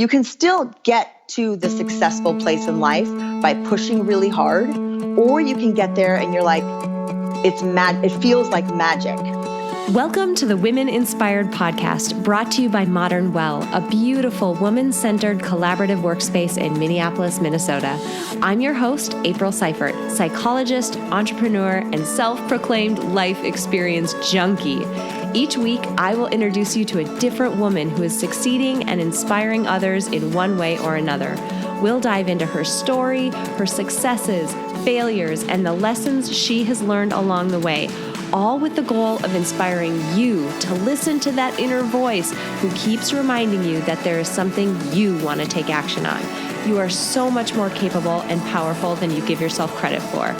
You can still get to the successful place in life by pushing really hard, or you can get there and you're like, it feels like magic. Welcome to the Women Inspired Podcast, brought to you by Modern Well, a beautiful woman-centered collaborative workspace in Minneapolis, Minnesota. I'm your host, April Seifert, psychologist, entrepreneur, and self-proclaimed life experience junkie. Each week, I will introduce you to a different woman who is succeeding and inspiring others in one way or another. We'll dive into her story, her successes, failures, and the lessons she has learned along the way, all with the goal of inspiring you to listen to that inner voice who keeps reminding you that there is something you want to take action on. You are so much more capable and powerful than you give yourself credit for.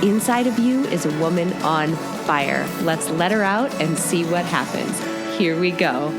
Inside of you is a woman on fire. Let's let her out and see what happens. Here we go.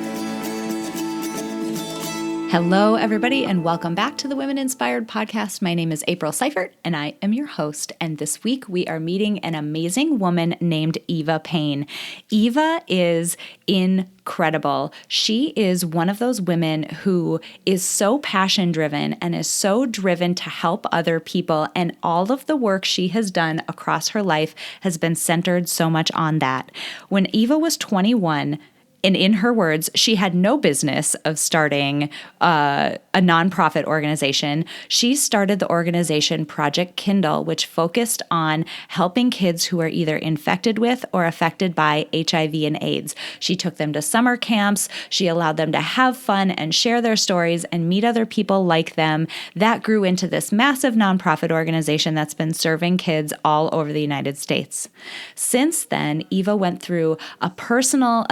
Hello, everybody, and welcome back to the Women Inspired Podcast. My name is April Seifert, and I am your host. And this week, we are meeting an amazing woman named Eva Payne. Eva is incredible. She is one of those women who is so passion-driven and is so driven to help other people, and all of the work she has done across her life has been centered so much on that. When Eva was 21, and in her words, she had no business of starting a nonprofit organization. She started the organization Project Kindle, which focused on helping kids who are either infected with or affected by HIV and AIDS. She took them to summer camps. She allowed them to have fun and share their stories and meet other people like them. That grew into this massive nonprofit organization that's been serving kids all over the United States. Since then, Eva went through a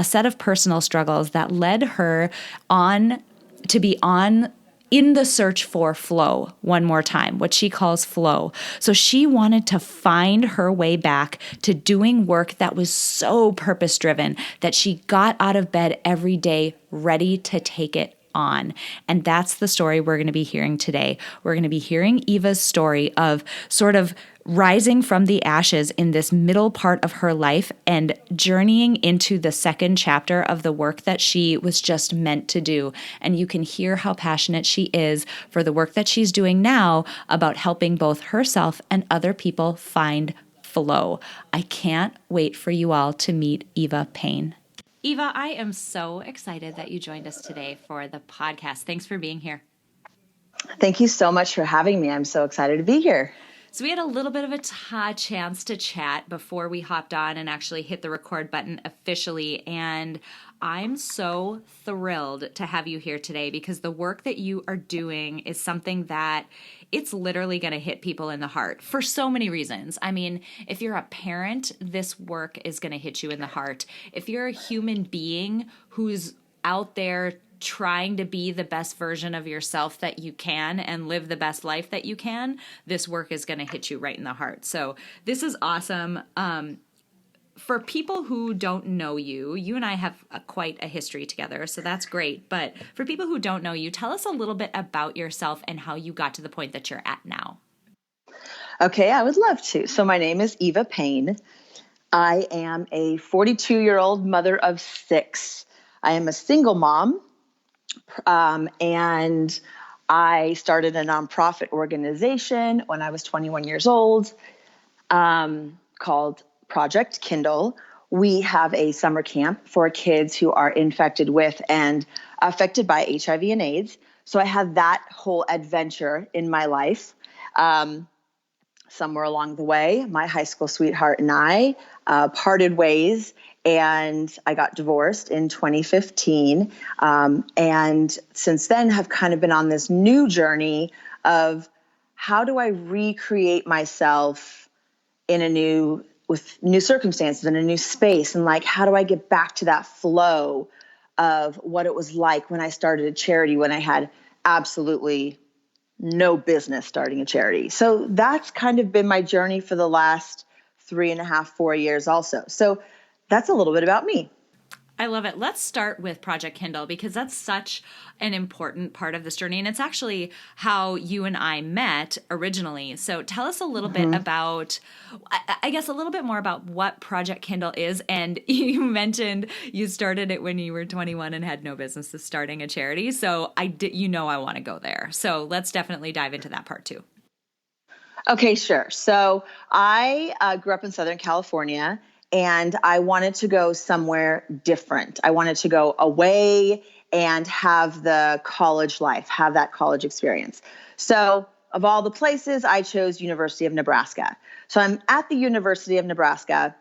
set of personal struggles that led her on to be in the search for flow one more time, what she calls flow. So she wanted to find her way back to doing work that was so purpose-driven that she got out of bed every day ready to take it on. And that's the story we're going to be hearing today. We're going to be hearing Eva's story of sort of rising from the ashes in this middle part of her life and journeying into the second chapter of the work that she was just meant to do. And you can hear how passionate she is for the work that she's doing now about helping both herself and other people find flow. I can't wait for you all to meet Eva Payne. Eva, I am so excited that you joined us today for the podcast. Thanks for being here. Thank you so much for having me. I'm so excited to be here. So we had a little bit of a chance to chat before we hopped on and actually hit the record button officially. And I'm so thrilled to have you here today because the work that you are doing is something that it's literally going to hit people in the heart for so many reasons. I mean, if you're a parent, this work is going to hit you in the heart. If you're a human being who's out there trying to be the best version of yourself that you can and live the best life that you can, this work is going to hit you right in the heart. So this is awesome. For people who don't know you, you and I have quite a history together, so that's great. But for people who don't know you, tell us a little bit about yourself and how you got to the point that you're at now. Okay, I would love to. So my name is Eva Payne. I am a 42-year-old mother of 6. I am a single mom. And I started a nonprofit organization when I was 21 years old, called Project Kindle. We have a summer camp for kids who are infected with and affected by HIV and AIDS. So I had that whole adventure in my life. Somewhere along the way, my high school sweetheart and I parted ways, and I got divorced in 2015. And since then have kind of been on this new journey of how do I recreate myself with new circumstances in a new space? And like, how do I get back to that flow of what it was like when I started a charity, when I had absolutely no business starting a charity. So that's kind of been my journey for the last 3.5, 4 years also. So that's a little bit about me. I love it. Let's start with Project Kindle because that's such an important part of this journey. And it's actually how you and I met originally. So tell us a little bit about, I guess, a little bit more about what Project Kindle is. And you mentioned you started it when you were 21 and had no business starting a charity. So I want to go there. So let's definitely dive into that part too. Okay, sure. So I grew up in Southern California, and I wanted to go somewhere different. I wanted to go away and have the college life, have that college experience. So of all the places, I chose University of Nebraska. So I'm at the University of Nebraska.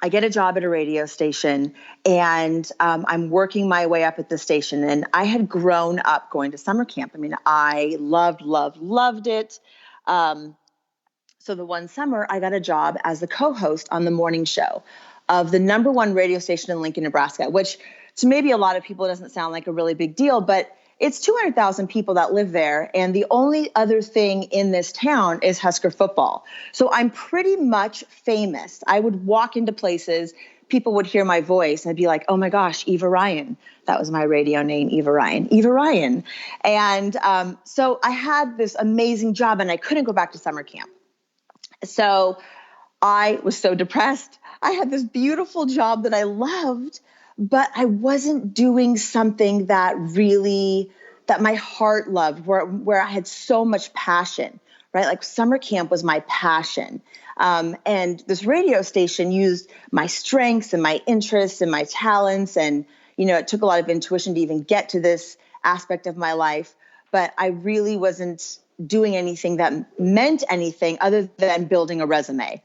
I get a job at a radio station, and I'm working my way up at the station. And I had grown up going to summer camp. I mean, I loved it. So the one summer, I got a job as the co-host on the morning show of the number one radio station in Lincoln, Nebraska, which to maybe a lot of people doesn't sound like a really big deal, but it's 200,000 people that live there. And the only other thing in this town is Husker football. So I'm pretty much famous. I would walk into places, people would hear my voice, and I'd be like, oh my gosh, Eva Ryan. That was my radio name, Eva Ryan. And so I had this amazing job, and I couldn't go back to summer camp. So I was so depressed. I had this beautiful job that I loved, but I wasn't doing something that my heart loved, where I had so much passion, right? Like summer camp was my passion. And this radio station used my strengths and my interests and my talents. And, it took a lot of intuition to even get to this aspect of my life, but I really wasn't doing anything that meant anything other than building a resume.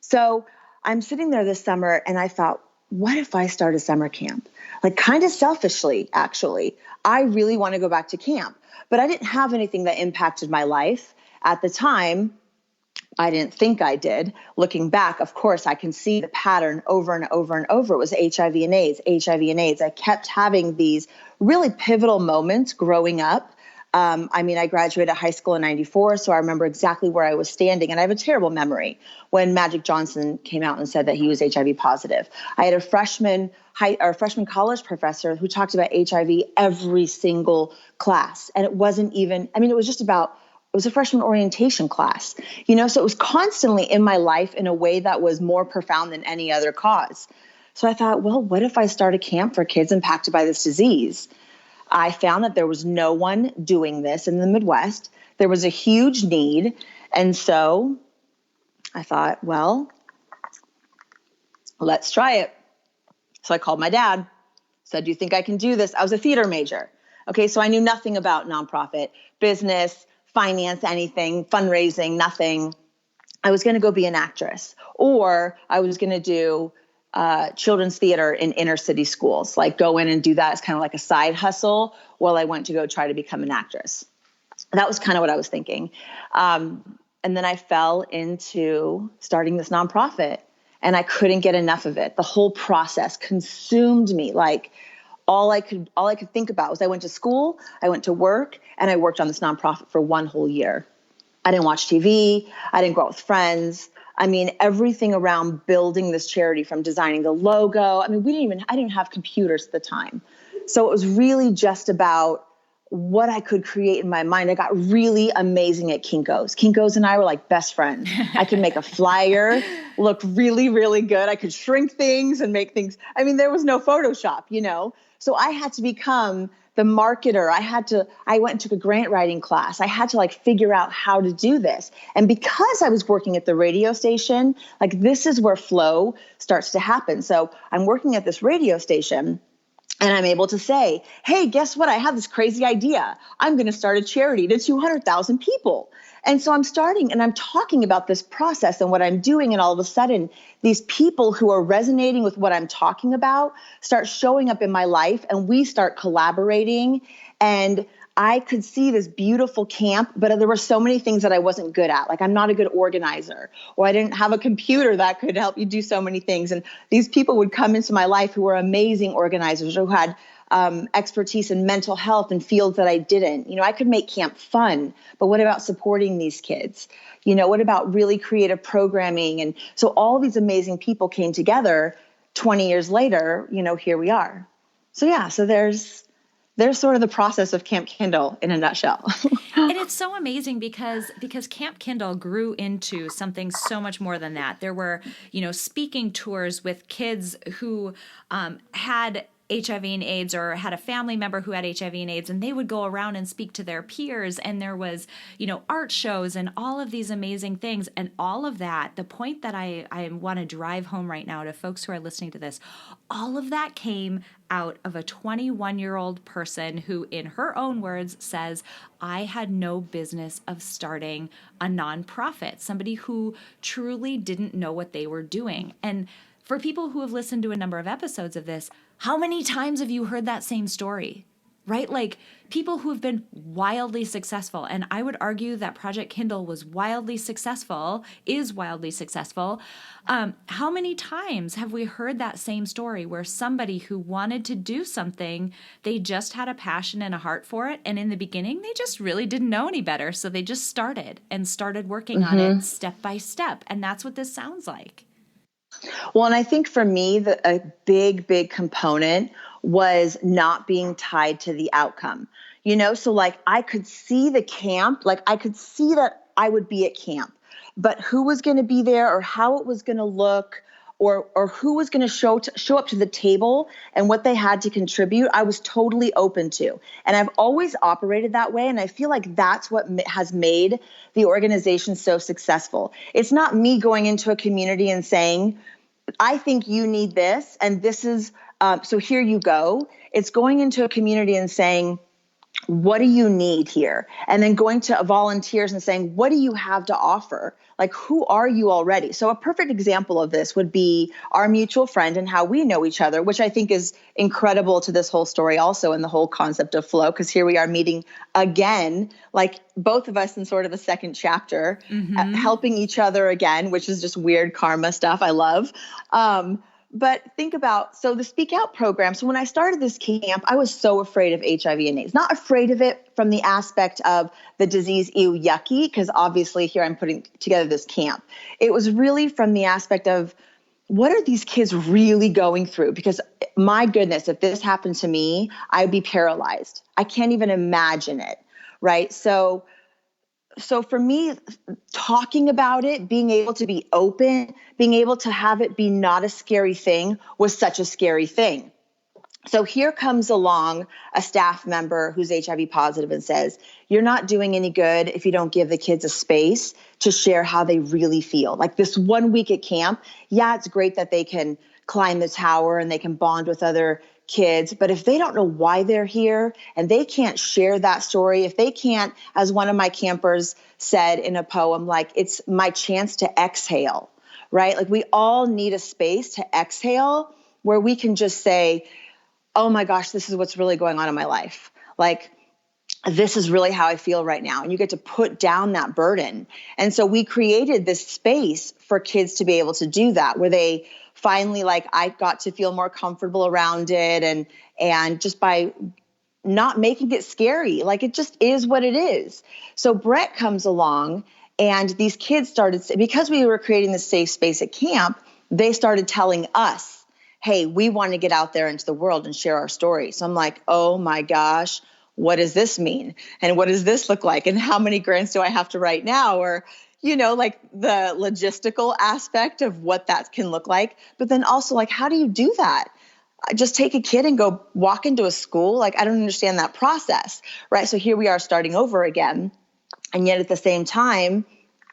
So I'm sitting there this summer, and I thought, what if I start a summer camp? Like, kind of selfishly, actually. I really want to go back to camp, but I didn't have anything that impacted my life at the time. I didn't think I did. Looking back, of course, I can see the pattern over and over and over. It was HIV and AIDS. I kept having these really pivotal moments growing up. I graduated high school in 94, so I remember exactly where I was standing. And I have a terrible memory when Magic Johnson came out and said that he was HIV positive. I had a freshman college professor who talked about HIV every single class. And it wasn't even, it was a freshman orientation class, so it was constantly in my life in a way that was more profound than any other cause. So I thought, well, what if I start a camp for kids impacted by this disease? I found that there was no one doing this in the Midwest. There was a huge need. And so I thought, well, let's try it. So I called my dad, said, do you think I can do this? I was a theater major. Okay, so I knew nothing about nonprofit, business, finance, anything, fundraising, nothing. I was going to go be an actress, or I was going to do children's theater in inner city schools, like go in and do that as kind of like a side hustle while I went to go try to become an actress. That was kind of what I was thinking. And then I fell into starting this nonprofit, and I couldn't get enough of it. The whole process consumed me. Like all I could think about was I went to school, I went to work, and I worked on this nonprofit for one whole year. I didn't watch TV. I didn't go out with friends. Everything around building this charity, from designing the logo. I didn't have computers at the time. So it was really just about what I could create in my mind. I got really amazing at Kinko's. Kinko's and I were like best friends. I could make a flyer look really, really good. I could shrink things and make things. There was no Photoshop, So I had to become the marketer. I went and took a grant writing class. I had to figure out how to do this. And because I was working at the radio station, this is where flow starts to happen. So I'm working at this radio station, and I'm able to say, hey, guess what? I have this crazy idea. I'm going to start a charity to 200,000 people. And so I'm starting and I'm talking about this process and what I'm doing. And all of a sudden, these people who are resonating with what I'm talking about start showing up in my life, and we start collaborating. And I could see this beautiful camp, but there were so many things that I wasn't good at. I'm not a good organizer, or I didn't have a computer that could help you do so many things. And these people would come into my life who were amazing organizers, who had expertise in mental health and fields that I didn't. I could make camp fun, but what about supporting these kids? What about really creative programming? And so all these amazing people came together 20 years later, here we are. So yeah, so there's sort of the process of Camp Kindle in a nutshell. And it's so amazing because Camp Kindle grew into something so much more than that. There were, speaking tours with kids who had HIV and AIDS or had a family member who had HIV and AIDS, and they would go around and speak to their peers. And there was, art shows and all of these amazing things. And all of that, the point that I want to drive home right now to folks who are listening to this, all of that came out of a 21-year-old person who, in her own words, says, I had no business of starting a nonprofit, somebody who truly didn't know what they were doing. And for people who have listened to a number of episodes of this, how many times have you heard that same story? Right? Like people who have been wildly successful. And I would argue that Project Kindle was wildly successful, is wildly successful. How many times have we heard that same story where somebody who wanted to do something, they just had a passion and a heart for it. And in the beginning, they just really didn't know any better. So they just started working on it step by step. And that's what this sounds like. Well, and I think for me, a big component was not being tied to the outcome, so like I could see the camp, like I could see that I would be at camp, but who was going to be there or how it was going to look or who was going to show up to the table and what they had to contribute, I was totally open to. And I've always operated that way. And I feel like that's what has made the organization so successful. It's not me going into a community and saying, I think you need this, and this is, so here you go. It's going into a community and saying, what do you need here? And then going to volunteers and saying, what do you have to offer? Like, who are you already? So a perfect example of this would be our mutual friend and how we know each other, which I think is incredible to this whole story also, and the whole concept of flow, because here we are meeting again, like both of us in sort of a second chapter, helping each other again, which is just weird karma stuff I love. But think about, so the Speak Out program. So when I started this camp, I was so afraid of HIV and AIDS, not afraid of it from the aspect of the disease, ew, yucky, because obviously here I'm putting together this camp. It was really from the aspect of, what are these kids really going through? Because my goodness, if this happened to me, I'd be paralyzed. I can't even imagine it, right? So for me, talking about it, being able to be open, being able to have it be not a scary thing was such a scary thing. So here comes along a staff member who's HIV positive and says, you're not doing any good if you don't give the kids a space to share how they really feel. Like this 1 week at camp, yeah, it's great that they can climb the tower and they can bond with other kids, but if they don't know why they're here and they can't share that story, if they can't, as one of my campers said in a poem, like, it's my chance to exhale, right? Like we all need a space to exhale where we can just say, oh my gosh, this is what's really going on in my life. Like, this is really how I feel right now. And you get to put down that burden. And so we created this space for kids to be able to do that, where they finally, like, I got to feel more comfortable around it. And just by not making it scary, like it just is what it is. So Brett comes along and these kids started, because we were creating this safe space at camp, they started telling us, hey, we want to get out there into the world and share our story. So I'm like, oh my gosh, what does this mean? And what does this look like? And how many grants do I have to write now? Or, like the logistical aspect of what that can look like. But then also, like, how do you do that? Just take a kid and go walk into a school? Like, I don't understand that process, right? So here we are starting over again. And yet at the same time,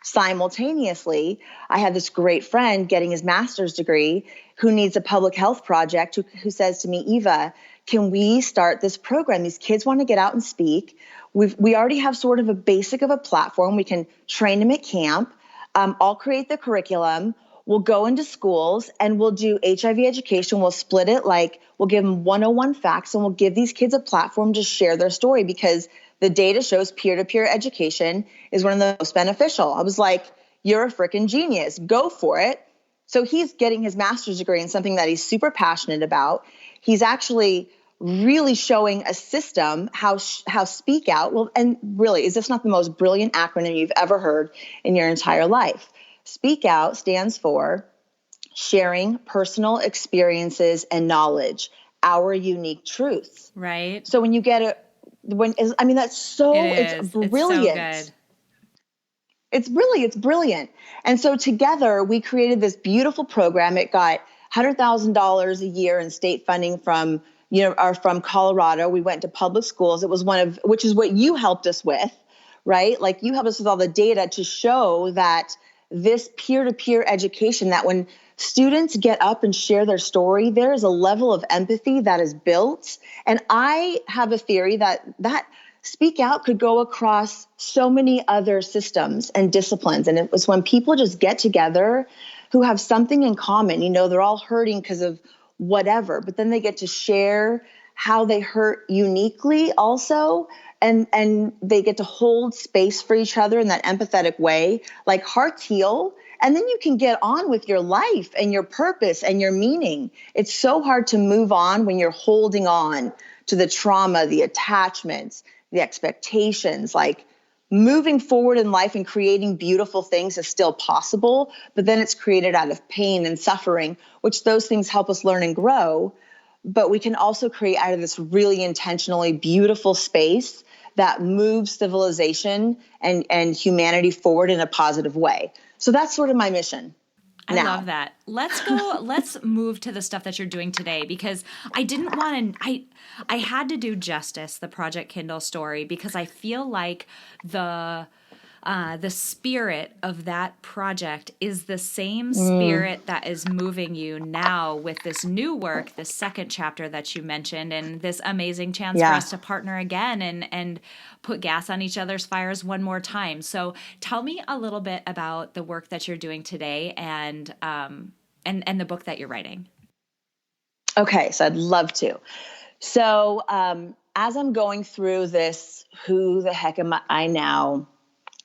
simultaneously, I had this great friend getting his master's degree who needs a public health project who says to me, Eva, can we start this program? These kids want to get out and speak. We already have sort of a basic of a platform. We can train them at camp. I'll create the curriculum. We'll go into schools and we'll do HIV education. We'll split it, like we'll give them 101 facts, and we'll give these kids a platform to share their story, because the data shows peer-to-peer education is one of the most beneficial. I was like, you're a freaking genius. Go for it. So he's getting his master's degree in something that he's super passionate about. He's actually really showing a system how Speak Out, well, and really, is this not the most brilliant acronym you've ever heard in your entire life? Speak Out stands for sharing personal experiences and knowledge, our unique truths. Right. So when you get it, that's so, it's It's so brilliant. good. It's brilliant. And so together we created this beautiful program. It got $100,000 a year in state funding from, from Colorado. We went to public schools. It was which is what you helped us with, right? Like you helped us with all the data to show that this peer-to-peer education, that when students get up and share their story, there is a level of empathy that is built. And I have a theory that Speak Out could go across so many other systems and disciplines. And it was when people just get together who have something in common, they're all hurting because of whatever, but then they get to share how they hurt uniquely also. And they get to hold space for each other in that empathetic way, like hearts heal. And then you can get on with your life and your purpose and your meaning. It's so hard to move on when you're holding on to the trauma, the attachments, the expectations. Like moving forward in life and creating beautiful things is still possible, but then it's created out of pain and suffering, which those things help us learn and grow. But we can also create out of this really intentionally beautiful space that moves civilization and humanity forward in a positive way. So that's sort of my mission. I love that. Let's move to the stuff that you're doing today, because I didn't want to, I had to do justice, the Project Kindle story, because I feel like the spirit of that project is the same spirit that is moving you now with this new work, this second chapter that you mentioned, and this amazing chance for us to partner again and put gas on each other's fires one more time. So tell me a little bit about the work that you're doing today and the book that you're writing. Okay, so I'd love to. So as I'm going through this, who the heck am I now?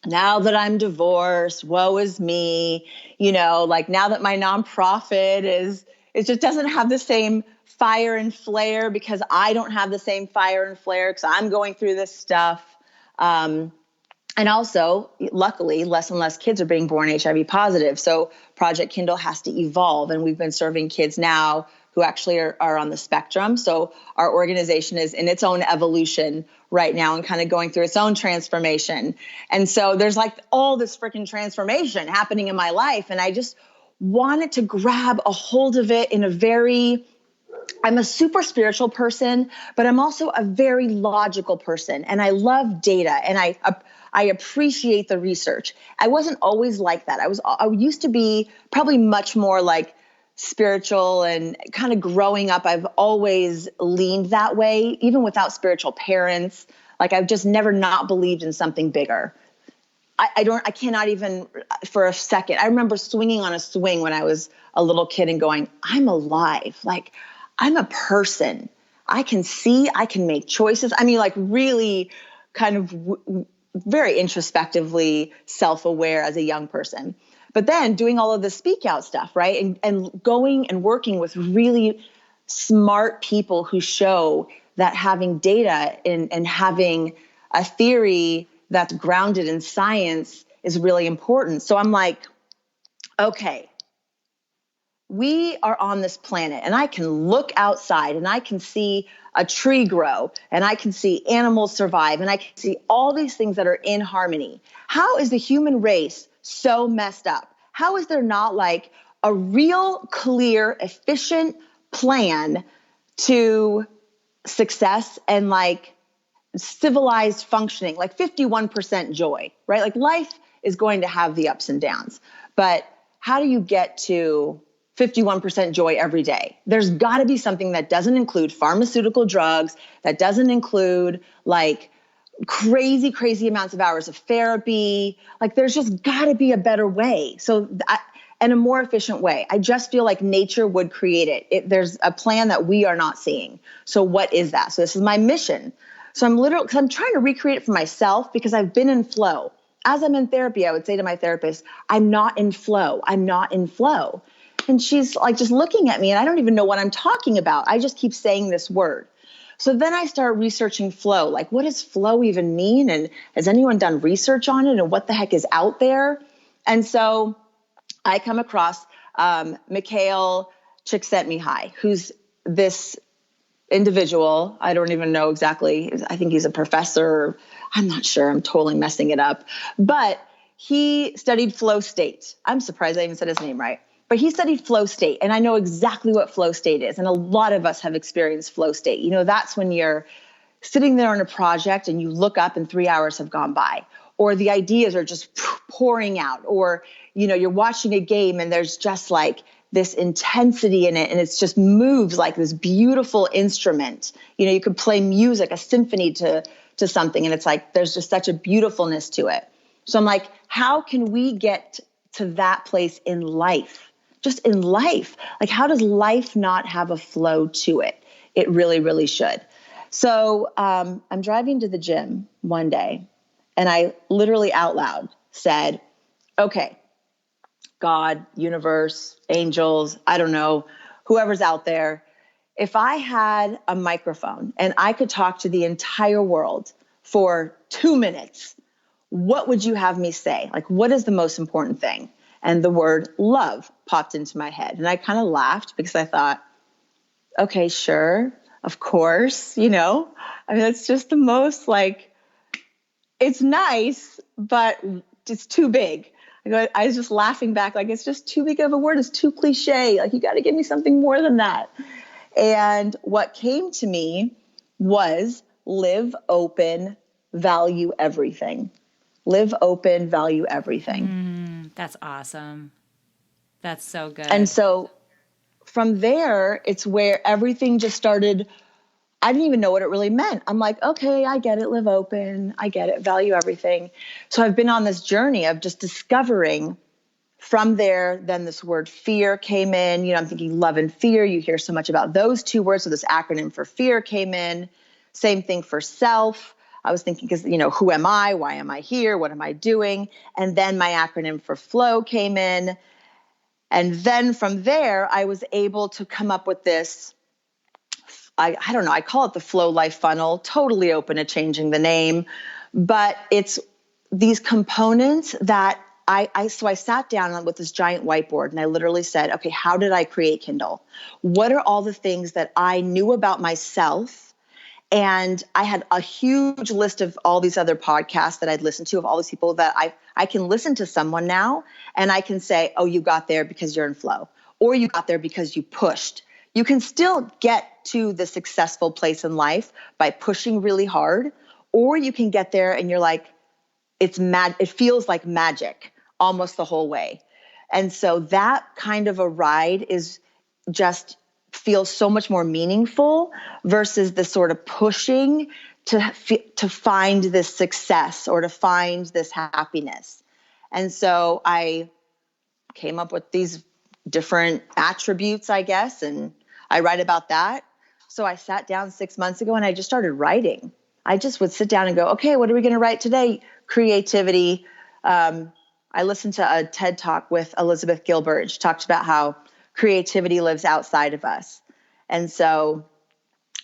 Now that I'm divorced, woe is me, like now that my nonprofit it just doesn't have the same fire and flare because I don't have the same fire and flare because I'm going through this stuff. And also, luckily, less and less kids are being born HIV positive. So Project Kindle has to evolve. And we've been serving kids now who actually are on the spectrum. So our organization is in its own evolution right now and kind of going through its own transformation. And so there's like all this freaking transformation happening in my life. And I just wanted to grab a hold of it in I'm a super spiritual person, but I'm also a very logical person. And I love data and I appreciate the research. I wasn't always like that. I used to be probably much more like spiritual, and kind of growing up, I've always leaned that way, even without spiritual parents. Like I've just never not believed in something bigger. I cannot even for a second. I remember swinging on a swing when I was a little kid and going, I'm alive. Like I'm a person. I can see, I can make choices. I mean, like really kind of very introspectively self-aware as a young person. But then doing all of the Speak Out stuff, right? And going and working with really smart people who show that having data and having a theory that's grounded in science is really important. So I'm like, okay, we are on this planet and I can look outside and I can see a tree grow and I can see animals survive and I can see all these things that are in harmony. How is the human race so messed up? How is there not like a real clear, efficient plan to success and like civilized functioning, like 51% joy, right? Like life is going to have the ups and downs, but how do you get to 51% joy every day? There's got to be something that doesn't include pharmaceutical drugs, that doesn't include like crazy amounts of hours of therapy. Like there's just got to be a better way. And a more efficient way. I just feel like nature would create it. There's a plan that we are not seeing. So what is that? So this is my mission. So because I'm trying to recreate it for myself because I've been in flow. As I'm in therapy, I would say to my therapist, I'm not in flow. I'm not in flow. And she's like just looking at me and I don't even know what I'm talking about. I just keep saying this word. So then I start researching flow. Like, what does flow even mean? And has anyone done research on it? And what the heck is out there? And so I come across Mikhail Csikszentmihalyi, who's this individual. I don't even know exactly. I think he's a professor. I'm not sure. I'm totally messing it up. But he studied flow state. I'm surprised I even said his name right. But he studied flow state, and I know exactly what flow state is. And a lot of us have experienced flow state. You know, that's when you're sitting there on a project and you look up and 3 hours have gone by, or the ideas are just pouring out, or, you know, you're watching a game and there's just like this intensity in it, and it's just moves like this beautiful instrument. You know, you could play music, a symphony to something, and it's like there's just such a beautifulness to it. So I'm like, how can we get to that place in life? Just in life. Like, how does life not have a flow to it? It really, really should. So I'm driving to the gym one day, and I literally out loud said, okay, God, universe, angels, I don't know, whoever's out there, if I had a microphone and I could talk to the entire world for 2 minutes, what would you have me say? Like, what is the most important thing? And the word love popped into my head. And I kind of laughed because I thought, okay, sure, of course, you know, I mean, it's just the most like, it's nice, but it's too big. I was just laughing back, like, it's just too big of a word. It's too cliche. Like, you got to give me something more than that. And what came to me was live open, value everything. Live open, value everything. That's awesome. That's so good. And so from there, it's where everything just started. I didn't even know what it really meant. I'm like, okay, I get it. Live open. I get it. Value everything. So I've been on this journey of just discovering from there. Then this word fear came in. You know, I'm thinking love and fear. You hear so much about those two words. So this acronym for fear came in. Same thing for self. I was thinking, because, you know, who am I? Why am I here? What am I doing? And then my acronym for flow came in. And then from there, I was able to come up with this, I don't know, I call it the flow life funnel, totally open to changing the name, but it's these components that so I sat down with this giant whiteboard and I literally said, okay, how did I create Kindle? What are all the things that I knew about myself? And I had a huge list of all these other podcasts that I'd listened to, of all these people that I can listen to someone now and I can say, oh, you got there because you're in flow, or you got there because you pushed. You can still get to the successful place in life by pushing really hard, or you can get there and you're like, it's mad. It feels like magic almost the whole way. And so that kind of a ride is just feels so much more meaningful versus the sort of pushing to find this success or to find this happiness. And so I came up with these different attributes, I guess, and I write about that. So I sat down 6 months ago and I just started writing. I just would sit down and go, okay, what are we going to write today? Creativity. I listened to a TED Talk with Elizabeth Gilbert. She talked about how creativity lives outside of us. And so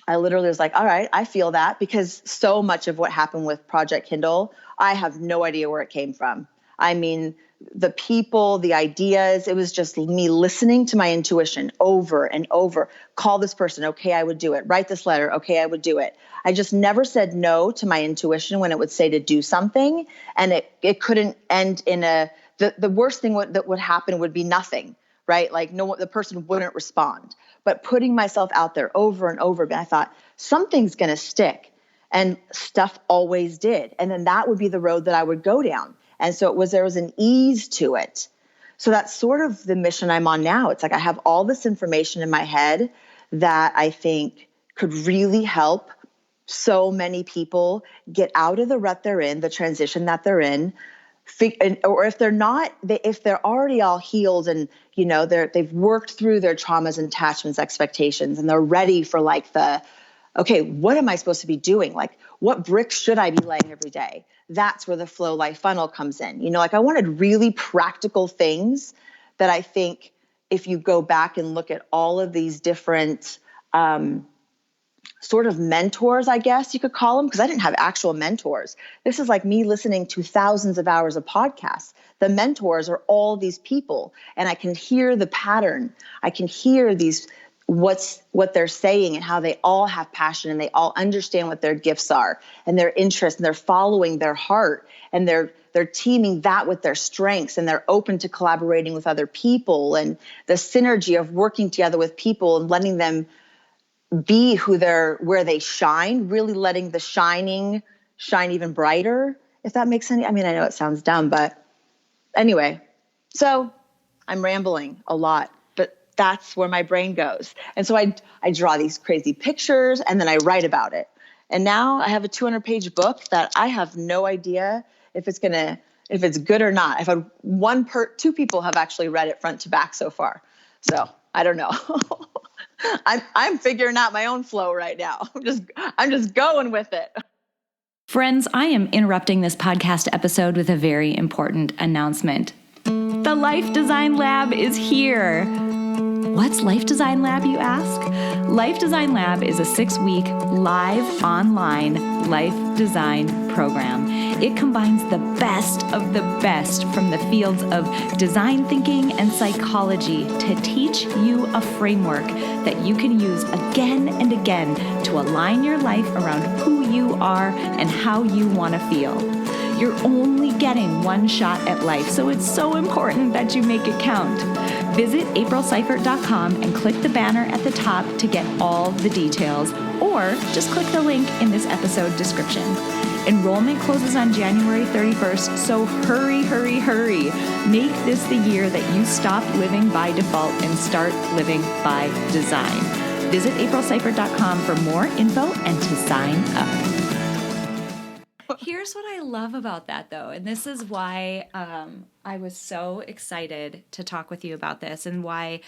I literally was like, all right, I feel that, because so much of what happened with Project Kindle, I have no idea where it came from. I mean, the people, the ideas, it was just me listening to my intuition over and over. Call this person. Okay, I would do it. Write this letter. Okay, I would do it. I just never said no to my intuition when it would say to do something. And it couldn't end in the worst thing that would happen would be nothing, right? Like the person wouldn't respond. But putting myself out there over and over again, I thought something's going to stick, and stuff always did. And then that would be the road that I would go down. And so there was an ease to it. So that's sort of the mission I'm on now. It's like I have all this information in my head that I think could really help so many people get out of the rut they're in, the transition that they're in, or if they're not, if they're already all healed and, you know, they've worked through their traumas and attachments, expectations, and they're ready for like okay, what am I supposed to be doing? Like, what bricks should I be laying every day? That's where the flow life funnel comes in. You know, like I wanted really practical things that I think if you go back and look at all of these different sort of mentors, I guess you could call them, because I didn't have actual mentors. This is like me listening to thousands of hours of podcasts. The mentors are all these people, and I can hear the pattern. I can hear what they're saying and how they all have passion and they all understand what their gifts are and their interests, and they're following their heart, and they're teaming that with their strengths, and they're open to collaborating with other people, and the synergy of working together with people and letting them be where they shine, really letting the shining shine even brighter, if that makes sense. I mean, I know it sounds dumb, but anyway, so I'm rambling a lot, but that's where my brain goes. And so I draw these crazy pictures, and then I write about it. And now I have a 200-page book that I have no idea if it's good or not. I've had two people have actually read it front to back so far. So I don't know. I'm figuring out my own flow right now. I'm just going with it. Friends, I am interrupting this podcast episode with a very important announcement. The Life Design Lab is here. What's Life Design Lab, you ask? Life Design Lab is a 6-week live online life design program. It combines the best of the best from the fields of design thinking and psychology to teach you a framework that you can use again and again to align your life around who you are and how you want to feel. You're only getting one shot at life, so it's so important that you make it count. Visit aprilseifert.com and click the banner at the top to get all the details, or just click the link in this episode description. Enrollment closes on January 31st, so hurry, hurry, hurry. Make this the year that you stop living by default and start living by design. Visit aprilseifert.com for more info and to sign up. Here's what I love about that, though, and this is why I was so excited to talk with you about this, and why,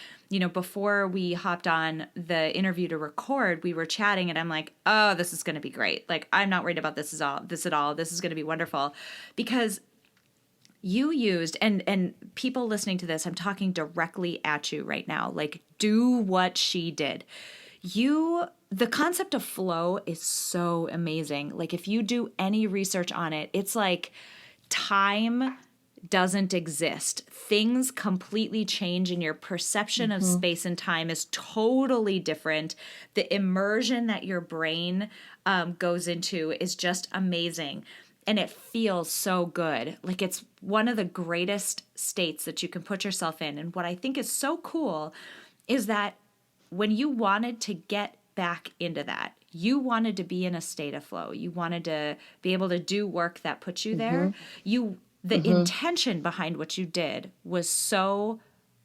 before we hopped on the interview to record, we were chatting, and I'm like, oh, this is going to be great. Like, I'm not worried about this at all. This is going to be wonderful, because you used, and people listening to this, I'm talking directly at you right now, like, do what she did. The concept of flow is so amazing. Like, if you do any research on it, it's like time doesn't exist. Things completely change, and your perception of space and time is totally different. The immersion that your brain goes into is just amazing. And it feels so good. Like, it's one of the greatest states that you can put yourself in. And what I think is so cool is that when you wanted to get back into that, you wanted to be in a state of flow. You wanted to be able to do work that puts you there. The intention behind what you did was so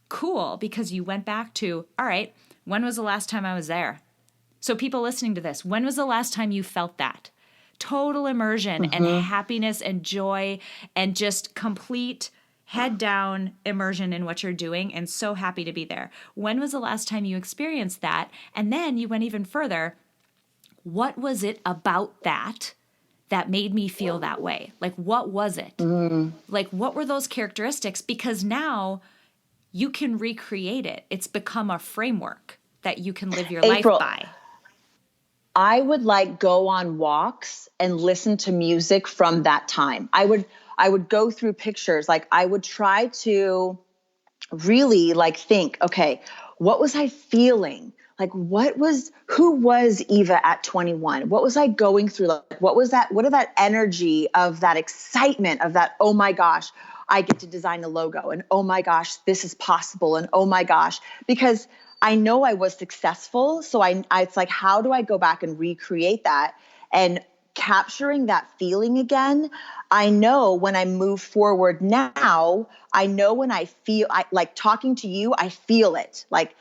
cool, because you went back to, all right, when was the last time I was there? So people listening to this, when was the last time you felt that? Total immersion and happiness and joy and just complete head down immersion in what you're doing, and so happy to be there. When was the last time you experienced that? And then you went even further. What was it about that made me feel that way? Like, what was it? Like, what were those characteristics? Because now you can recreate it. It's become a framework that you can live your April, life by. I would go on walks and listen to music from that time. I would go through pictures. Like, I would try to really think, okay, what was I feeling? Like, who was Eva at 21? What was I going through? Like, what did that energy of that excitement of that, oh my gosh, I get to design a logo, and oh my gosh, this is possible. And oh my gosh, because I know I was successful. So it's like, how do I go back and recreate that? And capturing that feeling again. I know when I move forward now, I know when like talking to you, I feel it. Like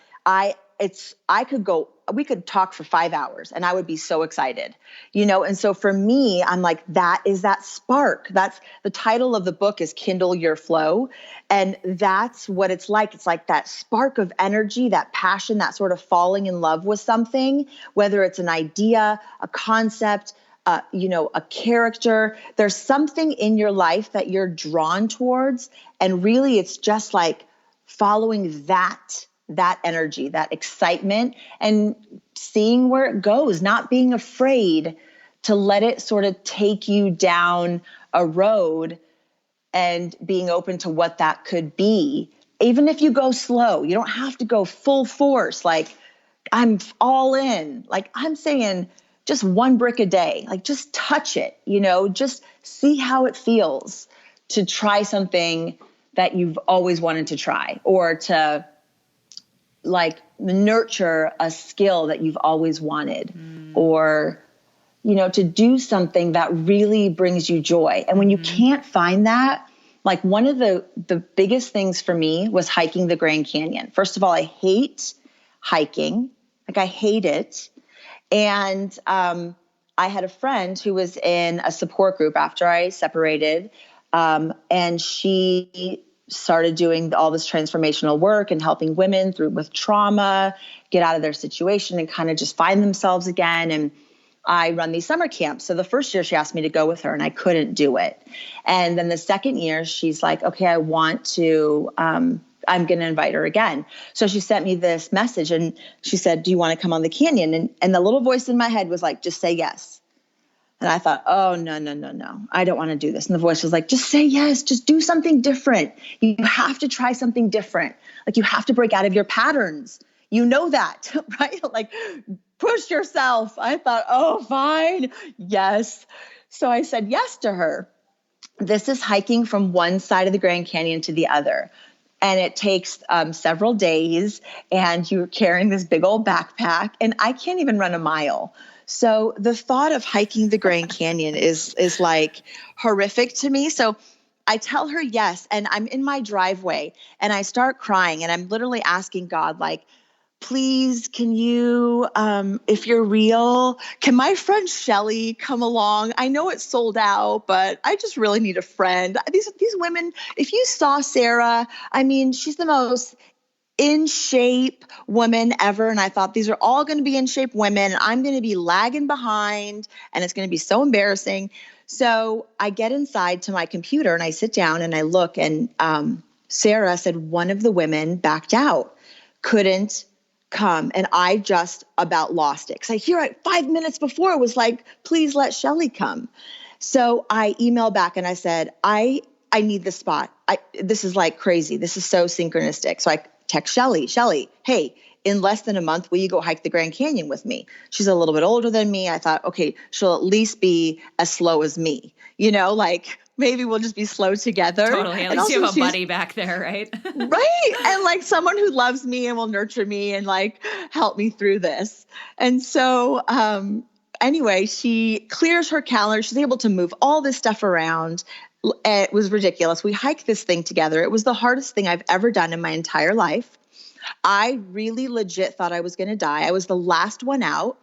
we could talk for 5 hours and I would be so excited, And so for me, I'm like, that is that spark. That's the title of the book is Kindle Your Flow. And that's what it's like. It's like that spark of energy, that passion, that sort of falling in love with something, whether it's an idea, a concept, a character. There's something in your life that you're drawn towards. And really it's just like following that that energy, that excitement, and seeing where it goes, not being afraid to let it sort of take you down a road and being open to what that could be. Even if you go slow, you don't have to go full force. Like, I'm all in. Like, I'm saying just one brick a day, like just touch it, just see how it feels to try something that you've always wanted to try, or to like nurture a skill that you've always wanted, or, to do something that really brings you joy. And when you can't find that, like one of the biggest things for me was hiking the Grand Canyon. First of all, I hate hiking. Like, I hate it. And I had a friend who was in a support group after I separated, and she started doing all this transformational work and helping women with trauma get out of their situation and kind of just find themselves again. And I run these summer camps. So the first year she asked me to go with her and I couldn't do it. And then the second year she's like, okay, I want to, I'm going to invite her again. So she sent me this message and she said, do you want to come on the canyon? And the little voice in my head was like, just say yes. And I thought, oh, no. I don't want to do this. And the voice was like, just say yes, just do something different. You have to try something different. Like, you have to break out of your patterns. You know that, right? Like, push yourself. I thought, oh, fine. Yes. So I said yes to her. This is hiking from one side of the Grand Canyon to the other. And it takes several days, and you're carrying this big old backpack, and I can't even run a mile. So the thought of hiking the Grand Canyon is like horrific to me. So I tell her yes, and I'm in my driveway and I start crying, and I'm literally asking God, like, please, can you, if you're real, can my friend Shelly come along? I know it's sold out, but I just really need a friend. These women, if you saw Sarah, I mean, she's the most in shape woman ever. And I thought, these are all going to be in shape women. I'm going to be lagging behind and it's going to be so embarrassing. So I get inside to my computer and I sit down and I look, and Sarah said one of the women backed out, couldn't come. And I just about lost it. Cause I hear it 5 minutes before it was like, please let Shelly come. So I emailed back and I said, I need the spot. This is like crazy. This is so synchronistic. So I text Shelly, hey, in less than a month, will you go hike the Grand Canyon with me? She's a little bit older than me. I thought, okay, she'll at least be as slow as me. Like maybe we'll just be slow together. Totally. At least you have a buddy back there, right? Right. And like someone who loves me and will nurture me and like help me through this. And so anyway, she clears her calendar. She's able to move all this stuff around. It was ridiculous. We hiked this thing together. It was the hardest thing I've ever done in my entire life. I really legit thought I was going to die. I was the last one out.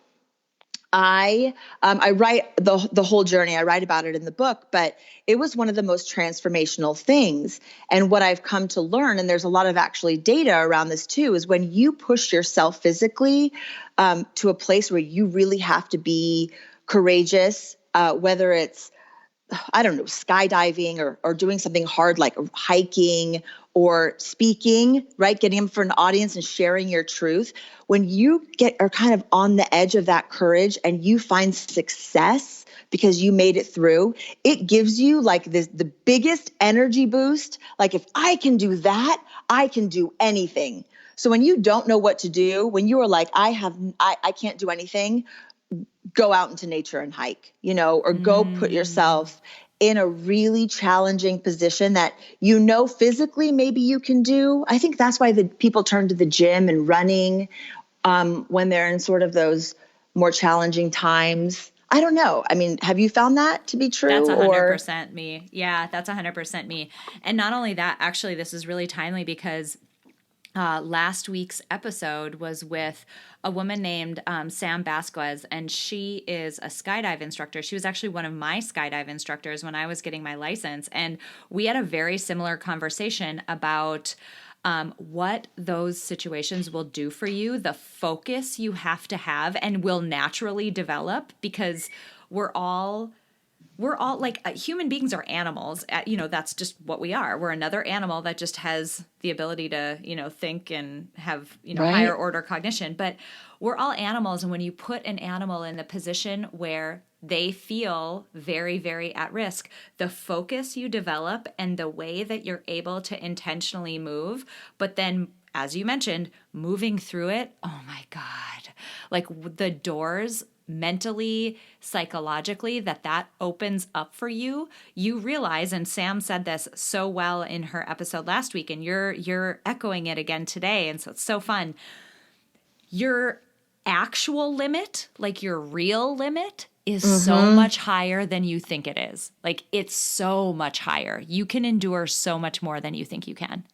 I write the whole journey. I write about it in the book, but it was one of the most transformational things. And what I've come to learn, and there's a lot of actually data around this too, is when you push yourself physically to a place where you really have to be courageous, whether it's, I don't know, skydiving or doing something hard like hiking or speaking, right? Getting in front of an audience and sharing your truth. When you are kind of on the edge of that courage and you find success because you made it through, it gives you like the biggest energy boost. Like, if I can do that, I can do anything. So when you don't know what to do, when you are like, I can't do anything, go out into nature and hike, or go put yourself in a really challenging position that, physically maybe you can do. I think that's why the people turn to the gym and running when they're in sort of those more challenging times. I don't know. I mean, have you found that to be true? That's 100% me. Yeah, that's 100% me. And not only that, actually, this is really timely because last week's episode was with a woman named Sam Basquez, and she is a skydive instructor. She was actually one of my skydive instructors when I was getting my license, and we had a very similar conversation about what those situations will do for you, the focus you have to have and will naturally develop, because we're all we're all like human beings are animals. That's just what we are. We're another animal that just has the ability to, think and have, higher Right. order cognition. But we're all animals. And when you put an animal in the position where they feel very, very at risk, the focus you develop and the way that you're able to intentionally move, but then, as you mentioned, moving through it, oh my God, like the doors mentally, psychologically, that opens up for you, you realize, and Sam said this so well in her episode last week, and you're echoing it again today, and so it's so fun. Your actual limit, like your real limit, is so much higher than you think it is. Like, it's so much higher. You can endure so much more than you think you can.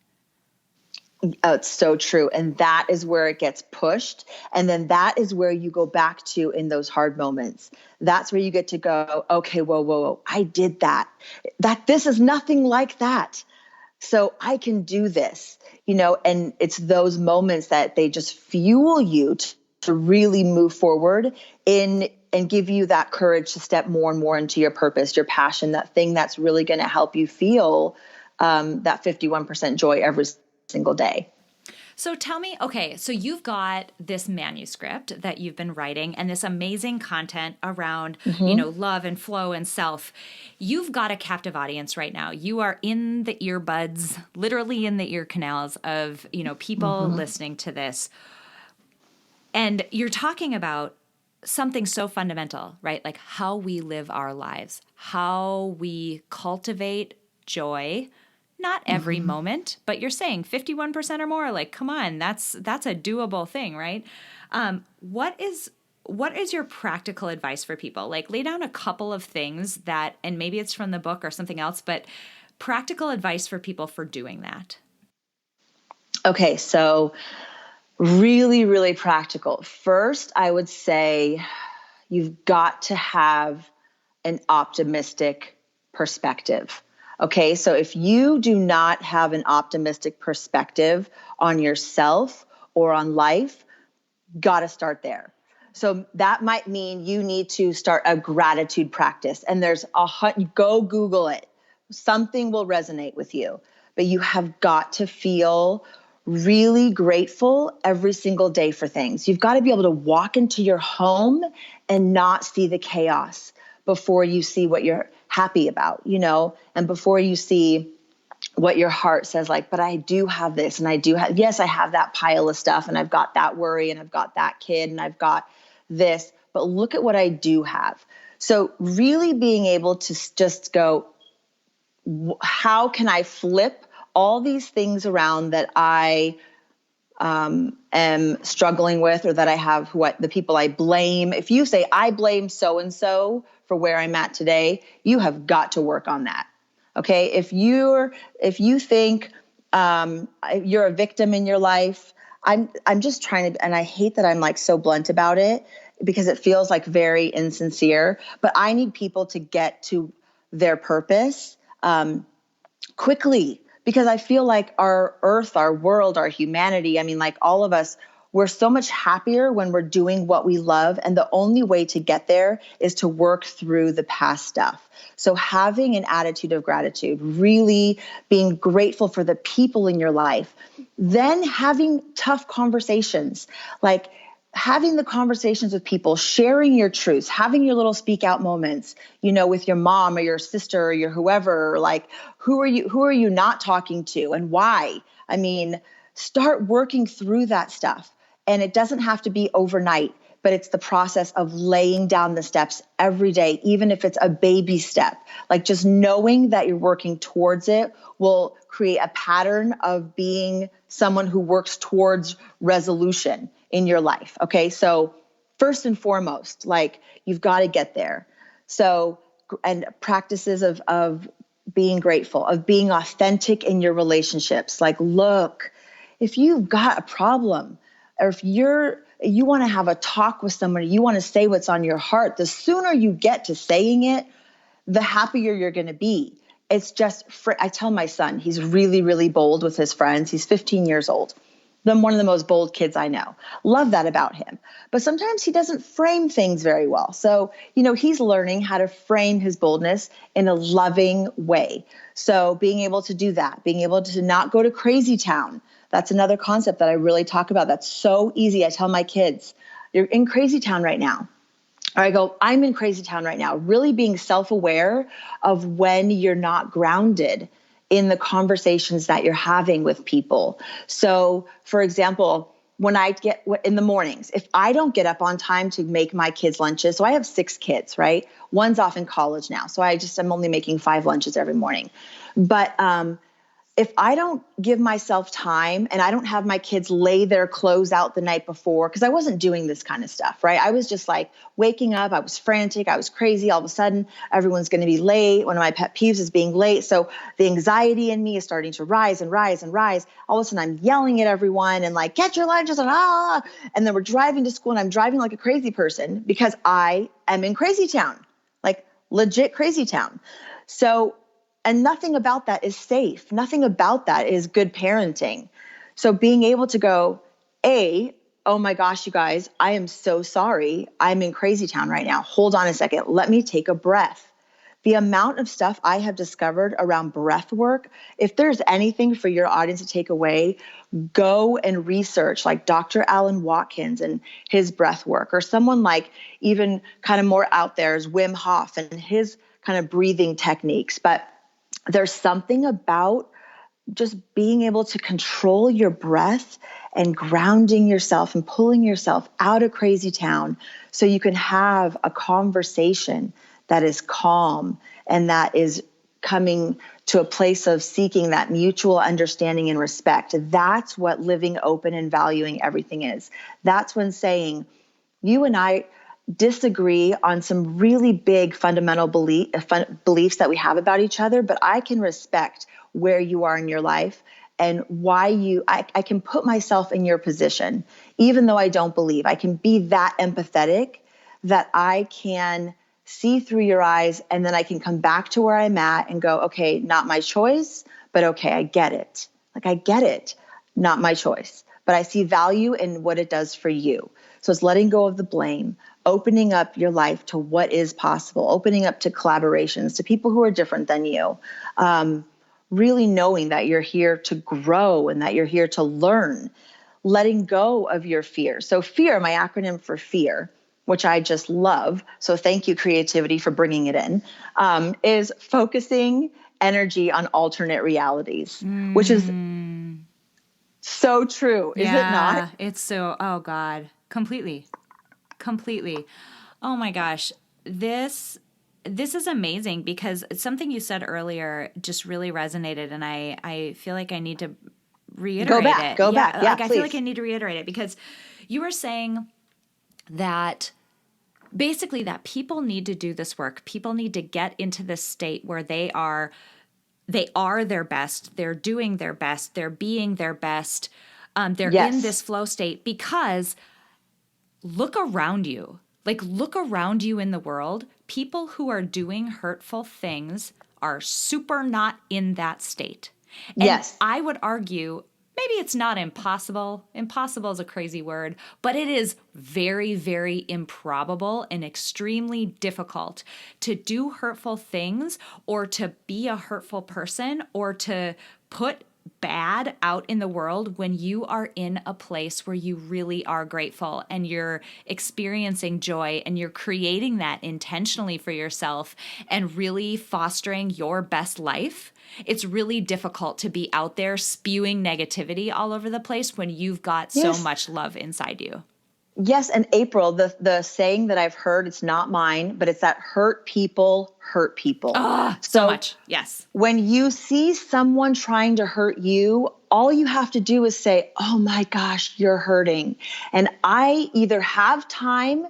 Oh, it's so true. And that is where it gets pushed. And then that is where you go back to in those hard moments. That's where you get to go, okay, whoa, I did that. This is nothing like that. So I can do this, and it's those moments that they just fuel you to really move forward and give you that courage to step more and more into your purpose, your passion, that thing that's really going to help you feel that 51% joy every single day. So tell me, okay, so you've got this manuscript that you've been writing and this amazing content around, love and flow and self. You've got a captive audience right now. You are in the earbuds, literally in the ear canals of, people listening to this. And you're talking about something so fundamental, right? Like how we live our lives, how we cultivate joy. Not every moment, but you're saying 51% or more. Like, come on, that's a doable thing, right? What is your practical advice for people? Like, lay down a couple of things that, and maybe it's from the book or something else, but practical advice for people for doing that. Okay, so really, really practical. First, I would say you've got to have an optimistic perspective. Okay, so if you do not have an optimistic perspective on yourself or on life, got to start there. So that might mean you need to start a gratitude practice. And go Google it. Something will resonate with you. But you have got to feel really grateful every single day for things. You've got to be able to walk into your home and not see the chaos before you see what you're happy about, and before you see what your heart says, like, but I do have this, and I have that pile of stuff, and I've got that worry, and I've got that kid, and I've got this, but look at what I do have. So really being able to just go, how can I flip all these things around that I am struggling with, or that I have the people I blame. If you say, I blame so-and-so for where I'm at today, you have got to work on that. Okay. If you think you're a victim in your life, I'm just trying to, and I hate that I'm like so blunt about it because it feels like very insincere, but I need people to get to their purpose quickly. Because I feel like our earth, our world, our humanity, like all of us, we're so much happier when we're doing what we love. And the only way to get there is to work through the past stuff. So having an attitude of gratitude, really being grateful for the people in your life, then having tough conversations, like having the conversations with people, sharing your truths, having your little speak out moments, with your mom or your sister or your whoever, like who are you not talking to and why? Start working through that stuff. And it doesn't have to be overnight, but it's the process of laying down the steps every day, even if it's a baby step. Like just knowing that you're working towards it will create a pattern of being someone who works towards resolution in your life. Okay. So first and foremost, like you've got to get there. So, and practices of being grateful, of being authentic in your relationships. Like, look, if you've got a problem, or if you want to have a talk with somebody, you want to say what's on your heart, the sooner you get to saying it, the happier you're going to be. It's just, I tell my son, he's really, really bold with his friends. He's 15 years old. one of the most bold kids I know. Love that about him. But sometimes he doesn't frame things very well. So, he's learning how to frame his boldness in a loving way. So being able to do that, being able to not go to crazy town. That's another concept that I really talk about. That's so easy. I tell my kids, you're in crazy town right now. Or I go, I'm in crazy town right now. Really being self-aware of when you're not grounded in the conversations that you're having with people. So, for example, when I get in the mornings, if I don't get up on time to make my kids' lunches, so I have 6 kids, right? One's off in college now. So I'm only making 5 lunches every morning. But if I don't give myself time and I don't have my kids lay their clothes out the night before, because I wasn't doing this kind of stuff, right? I was just like waking up. I was frantic. I was crazy. All of a sudden, everyone's going to be late. One of my pet peeves is being late. So the anxiety in me is starting to rise and rise and rise. All of a sudden, I'm yelling at everyone and like, get your lunches and And then we're driving to school and I'm driving like a crazy person because I am in crazy town, like legit crazy town. So and nothing about that is safe. Nothing about that is good parenting. So being able to go, oh my gosh, you guys, I am so sorry. I'm in crazy town right now. Hold on a second. Let me take a breath. The amount of stuff I have discovered around breath work, if there's anything for your audience to take away, go and research like Dr. Alan Watkins and his breath work, or someone like even kind of more out there is Wim Hof and his kind of breathing techniques. But there's something about just being able to control your breath and grounding yourself and pulling yourself out of crazy town so you can have a conversation that is calm and that is coming to a place of seeking that mutual understanding and respect. That's what living open and valuing everything is. That's when saying, you and I disagree on some really big fundamental beliefs that we have about each other, but I can respect where you are in your life and why I can put myself in your position, even though I don't believe. I can be that empathetic that I can see through your eyes, and then I can come back to where I'm at and go, okay, not my choice, but okay, I get it. Like, I get it, not my choice, but I see value in what it does for you. So it's letting go of the blame, opening up your life to what is possible, opening up to collaborations, to people who are different than you, really knowing that you're here to grow and that you're here to learn, letting go of your fear. So fear, my acronym for fear, which I just love, so thank you, creativity, for bringing it in, is focusing energy on alternate realities, which is so true, is it not? Yeah, it's so, oh God, completely. Oh my gosh. This is amazing because something you said earlier just really resonated, and I feel like I need to reiterate it. Go back. Yeah, like I feel like I need to reiterate it because you were saying that basically that people need to do this work. People need to get into this state where they are their best. They're doing their best. They're being their best. They're in this flow state because look around you. Like, look around you in the world. People who are doing hurtful things are super not in that state. And I would argue, maybe it's not impossible. Impossible is a crazy word, but it is very, very improbable and extremely difficult to do hurtful things or to be a hurtful person or to put bad out in the world when you are in a place where you really are grateful and you're experiencing joy and you're creating that intentionally for yourself and really fostering your best life. It's really difficult to be out there spewing negativity all over the place when you've got so much love inside you. Yes. And April, the saying that I've heard, it's not mine, but it's that hurt people hurt people. So much. Yes. When you see someone trying to hurt you, all you have to do is say, oh my gosh, you're hurting. And I either have time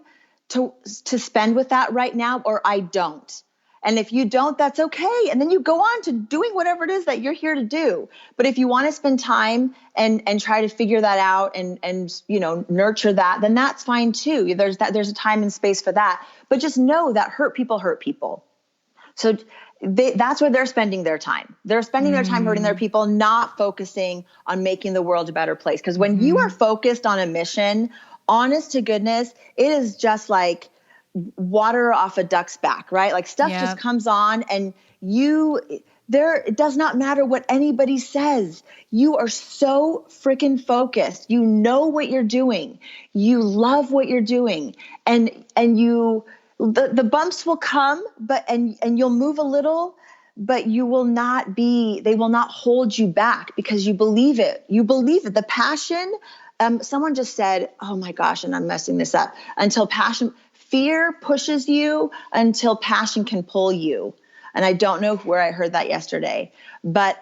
to spend with that right now, or I don't. And if you don't, that's okay. And then you go on to doing whatever it is that you're here to do. But if you want to spend time and try to figure that out and nurture that, then that's fine too. There's a time and space for that. But just know that hurt people hurt people. So that's where they're spending their time. They're spending their time hurting their people, not focusing on making the world a better place. Because when you are focused on a mission, honest to goodness, it is just like water off a duck's back, right? Like stuff just comes on and it does not matter what anybody says. You are so freaking focused. You know what you're doing. You love what you're doing. And the bumps will come, and you'll move a little, but they will not hold you back because you believe it. You believe it. The passion, someone just said, oh my gosh, and I'm messing this up, fear pushes you until passion can pull you. And I don't know where I heard that yesterday, but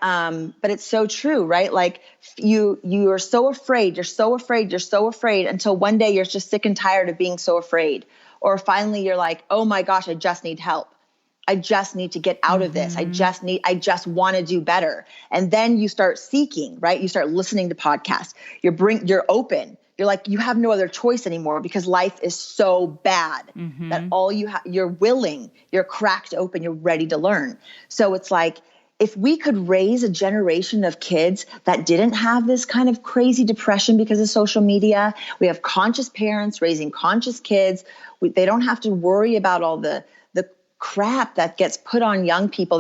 it's so true, right? Like you are so afraid, you're so afraid until one day you're just sick and tired of being so afraid. Or finally you're like, oh my gosh, I just need help. I just need to get out of this. I just want to do better. And then you start seeking, right? You start listening to podcasts. You're open. You're like, you have no other choice anymore because life is so bad that all you're willing, you're cracked open, you're ready to learn. So it's like, if we could raise a generation of kids that didn't have this kind of crazy depression because of social media, we have conscious parents raising conscious kids. They don't have to worry about all the crap that gets put on young people.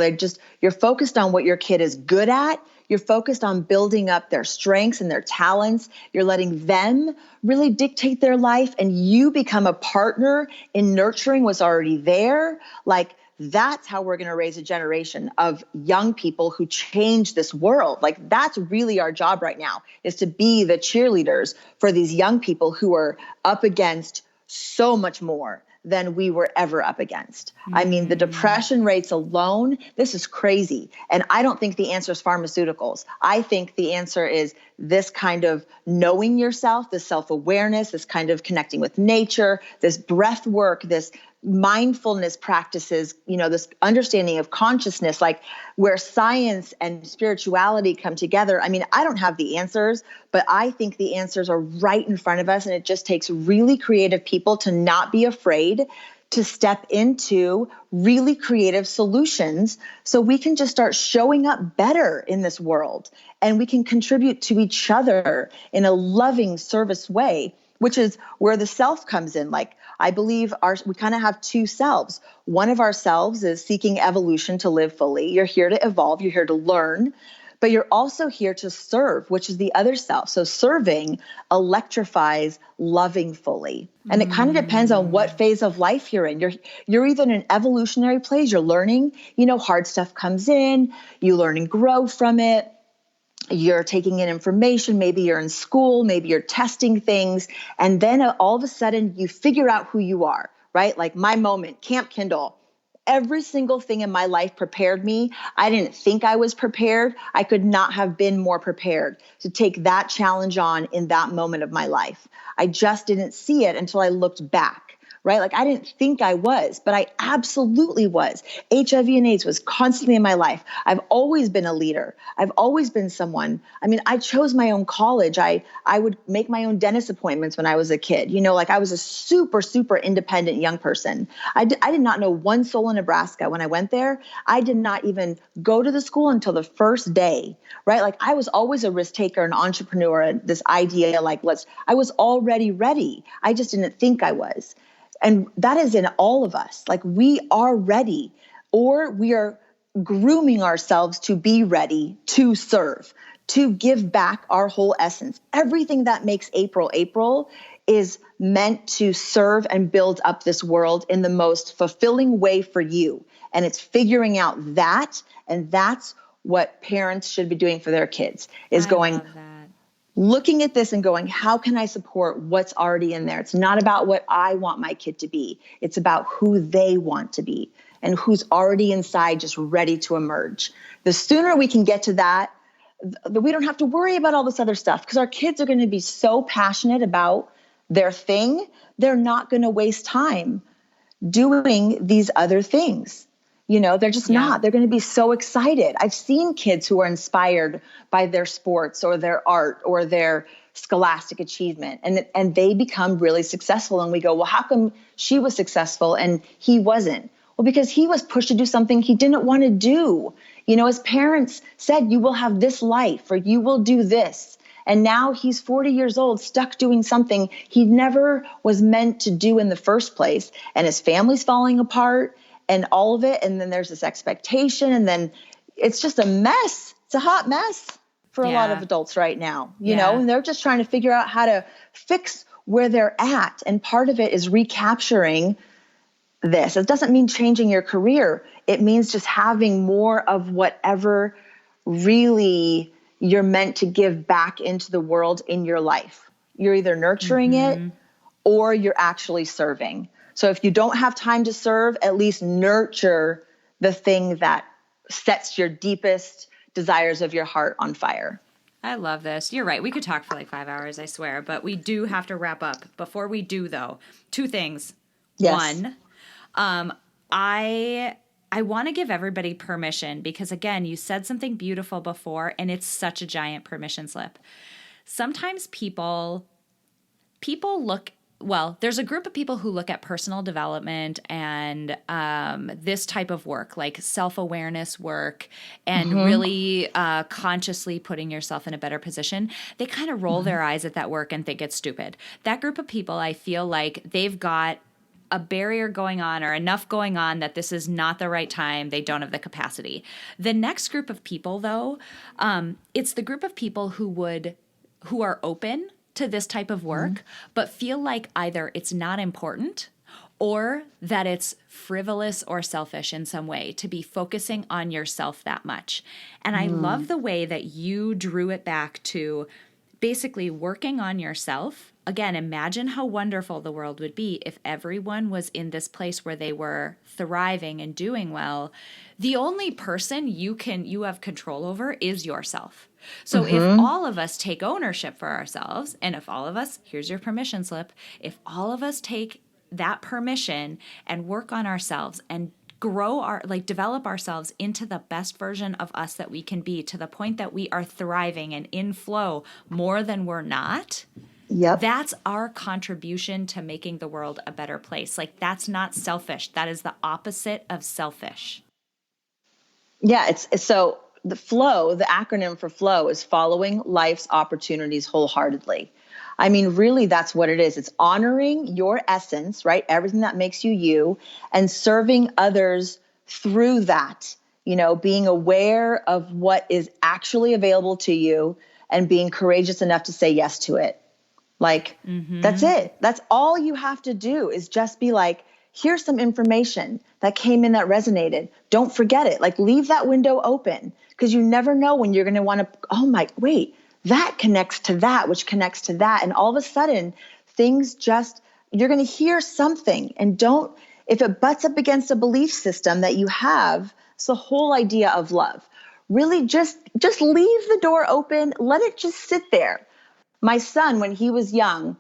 You're focused on what your kid is good at. You're focused on building up their strengths and their talents. You're letting them really dictate their life, and you become a partner in nurturing what's already there. Like, that's how we're going to raise a generation of young people who change this world. Like, that's really our job right now, is to be the cheerleaders for these young people who are up against so much more than we were ever up against. I mean, the depression rates alone, this is crazy. And I don't think the answer is pharmaceuticals. I think the answer is this kind of knowing yourself, this self-awareness, this kind of connecting with nature, this breath work, this mindfulness practices, this understanding of consciousness, like where science and spirituality come together. I mean, I don't have the answers, but I think the answers are right in front of us. And it just takes really creative people to not be afraid to step into really creative solutions so we can just start showing up better in this world, and we can contribute to each other in a loving service way, which is where the self comes in. Like, I believe we kind of have two selves. One of our selves is seeking evolution to live fully. You're here to evolve. You're here to learn, but you're also here to serve, which is the other self. So serving electrifies loving fully. And it kind of depends on what phase of life you're in. You're either in an evolutionary place, you're learning, hard stuff comes in, you learn and grow from it. You're taking in information, maybe you're in school, maybe you're testing things, and then all of a sudden you figure out who you are, right? Like my moment, Camp Kindle. Every single thing in my life prepared me. I didn't think I was prepared. I could not have been more prepared to take that challenge on in that moment of my life. I just didn't see it until I looked back. Right? Like, I didn't think I was, but I absolutely was. HIV and AIDS was constantly in my life. I've always been a leader. I've always been someone. I mean, I chose my own college. I would make my own dentist appointments when I was a kid. Like I was a super, super independent young person. I did not know one soul in Nebraska when I went there. I did not even go to the school until the first day, right? Like, I was always a risk taker, an entrepreneur, this idea, like, I was already ready. I just didn't think I was. And that is in all of us. Like, we are ready, or we are grooming ourselves to be ready to serve, to give back our whole essence. Everything that makes April is meant to serve and build up this world in the most fulfilling way for you. And it's figuring out that, and that's what parents should be doing for their kids, is looking at this and going, how can I support what's already in there? It's not about what I want my kid to be. It's about who they want to be and who's already inside, just ready to emerge. The sooner we can get to that, we don't have to worry about all this other stuff, because our kids are going to be so passionate about their thing. They're not going to waste time doing these other things. They're just not. They're going to be so excited. I've seen kids who are inspired by their sports or their art or their scholastic achievement, and they become really successful. And we go, well, how come she was successful and he wasn't? Well, because he was pushed to do something he didn't want to do. His parents said, you will have this life or you will do this. And now he's 40 years old, stuck doing something he never was meant to do in the first place. And his family's falling apart and all of it. And then there's this expectation. And then it's just a mess. It's a hot mess for a lot of adults right now, and they're just trying to figure out how to fix where they're at. And part of it is recapturing this. It doesn't mean changing your career. It means just having more of whatever really you're meant to give back into the world in your life. You're either nurturing it or you're actually serving. So if you don't have time to serve, at least nurture the thing that sets your deepest desires of your heart on fire. I love this. You're right. We could talk for like 5 hours, I swear, but we do have to wrap up. Before we do, though, 2 things. Yes. One, I want to give everybody permission because, again, you said something beautiful before, and it's such a giant permission slip. Sometimes people look. Well, there's a group of people who look at personal development and this type of work, like self-awareness work and really consciously putting yourself in a better position. They kind of roll their eyes at that work and think it's stupid. That group of people, I feel like they've got a barrier going on or enough going on that this is not the right time. They don't have the capacity. The next group of people, though, it's the group of people who are open to this type of work, but feel like either it's not important or that it's frivolous or selfish in some way to be focusing on yourself that much. And I love the way that you drew it back to basically working on yourself. Again, imagine how wonderful the world would be if everyone was in this place where they were thriving and doing well. The only person you have control over is yourself. So if all of us take ownership for ourselves, and if all of us, here's your permission slip, if all of us take that permission and work on ourselves and develop ourselves into the best version of us that we can be, to the point that we are thriving and in flow more than we're not. Yep. That's our contribution to making the world a better place. Like, that's not selfish. That is the opposite of selfish. Yeah. It's so the flow, the acronym for flow is following life's opportunities wholeheartedly. I mean, really, that's what it is. It's honoring your essence, right? Everything that makes you you, and serving others through that, being aware of what is actually available to you and being courageous enough to say yes to it. Like, that's it. That's all you have to do is just be like, here's some information that came in that resonated. Don't forget it. Like, leave that window open because you never know when you're going to want to, wait, that connects to that, which connects to that. And all of a sudden you're going to hear something, and if it butts up against a belief system that you have, it's the whole idea of love. Really just leave the door open. Let it just sit there. My son, when he was young,